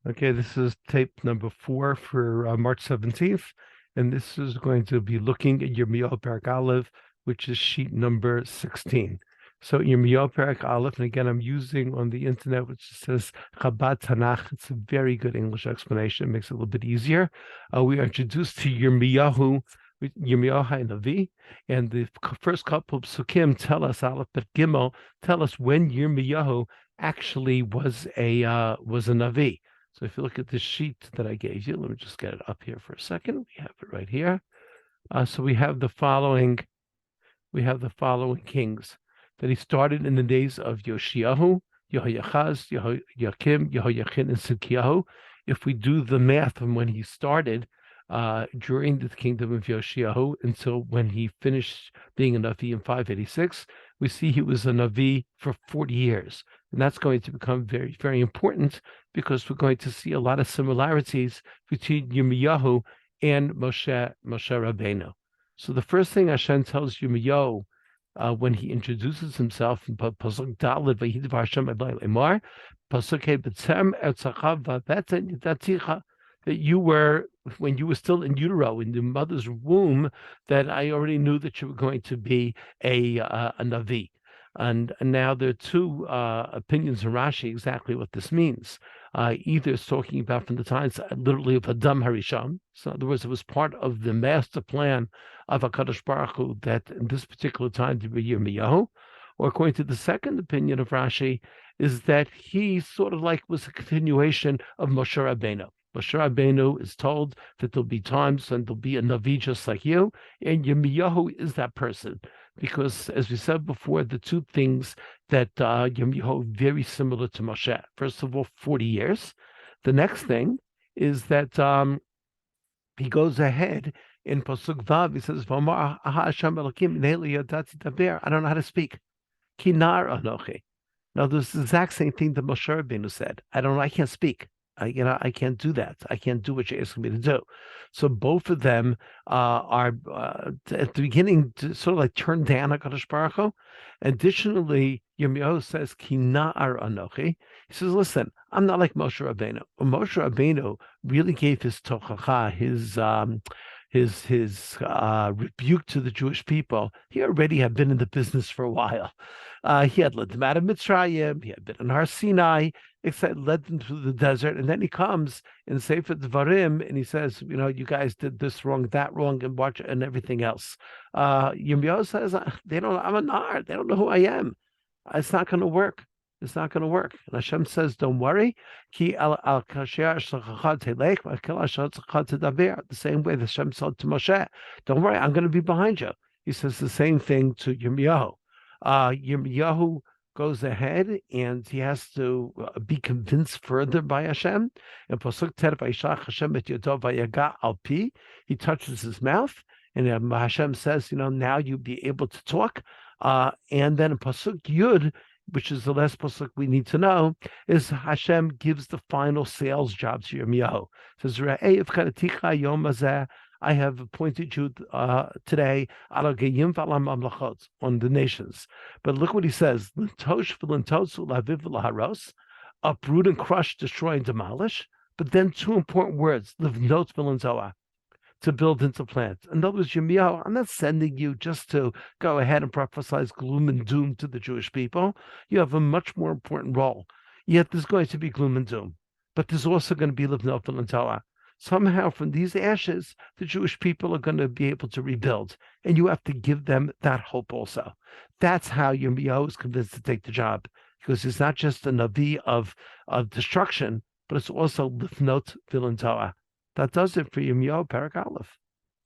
Okay, this is tape number 4 for March 17th, and this is going to be looking at Yirmiyahu Perek Aleph, which is sheet number 16. So Yirmiyahu Perek Aleph, and again, I'm using on the internet, which says Chabad Tanakh. It's a very good English explanation. It makes it a little bit easier. We are introduced to Yirmiyahu Navi, and the first couple of psukim tell us, Aleph Bet Gimel, tell us when Yirmiyahu actually was a Navi. So if you look at the sheet that I gave you, let me just get it up here for a second. We have it right here. So we have the following kings that he started in the days of Yoshiyahu, Yehoiachaz, Yehoiakim, Yehoiachin, and Tzidkiyahu. If we do the math from when he started during the kingdom of Yoshiyahu until when he finished being a Navi in 586, we see he was a Navi for 40 years. And that's going to become very, very important because we're going to see a lot of similarities between Yirmiyahu and Moshe Rabbeinu. So the first thing Hashem tells Yirmiyahu when he introduces himself in Pasuk Daled Vayidvar Hashem Eloi Lemar, Pasuk He B'Tzem Ertzacha V'Beten Yidaticha, that you were, when you were still in utero, in the mother's womb, that I already knew that you were going to be a Navi. And now there are two opinions in Rashi exactly what this means. Either it's talking about from the times literally of Adam Harisham. So in other words, it was part of the master plan of HaKadosh Baruch Hu that in this particular time to be Yirmiyahu. Or according to the second opinion of Rashi, is that he sort of like was a continuation of Moshe Rabbeinu. Moshe Rabbeinu is told that there'll be times when there'll be a Navi just like you, and Yirmiyahu is that person. Because, as we said before, the two things that Yirmiyahu very similar to Moshe. First of all, 40 years. The next thing is that he goes ahead in Pasuk Vav. He says, "V'amar Hashem Elokim ne'eli yadati daber." I don't know how to speak. Kinar anochi. Now, there's the exact same thing that Moshe Rabbeinu said. I don't know. I can't speak. I can't do that. I can't do what you're asking me to do. So both of them are at the beginning to sort of like turn down HaKadosh Baruch Hu. Additionally, Yirmiyahu says, Kinar anochi. He says, listen, I'm not like Moshe Rabbeinu. When Moshe Rabbeinu really gave his tochacha, his rebuke to the Jewish people, he already had been in the business for a while. He had led them out of Mitzrayim. He had been in Har Sinai, except led them through the desert. And then he comes in Sefer Devarim and he says, you guys did this wrong, that wrong, and watch and everything else. Yirmiyahu says, I'm a nar. They don't know who I am. It's not going to work. It's not going to work. And Hashem says, don't worry. The same way that Hashem said to Moshe, don't worry, I'm going to be behind you. He says the same thing to Yirmiyahu. Yirmiyahu goes ahead and he has to be convinced further by Hashem. And Pasuk Ter Vayishach Hashem et Yodo Vayaga al Pi, he touches his mouth, and Hashem says, now you'll be able to talk. And then in Pasuk Yud, which is the last pasuk we need to know, is Hashem gives the final sales job to Yirmiyahu. It says, I have appointed you today on the nations. But look what he says: uproot and crush, destroy and demolish. But then two important words: livnot v'lanzoa, to build and to plant. In other words, Yirmiyahu, I'm not sending you just to go ahead and prophesize gloom and doom to the Jewish people. You have a much more important role. Yet there's going to be gloom and doom, but there's also going to be livnot v'lanzoa. Somehow from these ashes, the Jewish people are going to be able to rebuild. And you have to give them that hope also. That's how Yirmiyahu is convinced to take the job, because it's not just a Navi of destruction, but it's also Lifnot Vilantoa. That does it for Yirmiyahu Perek Aleph.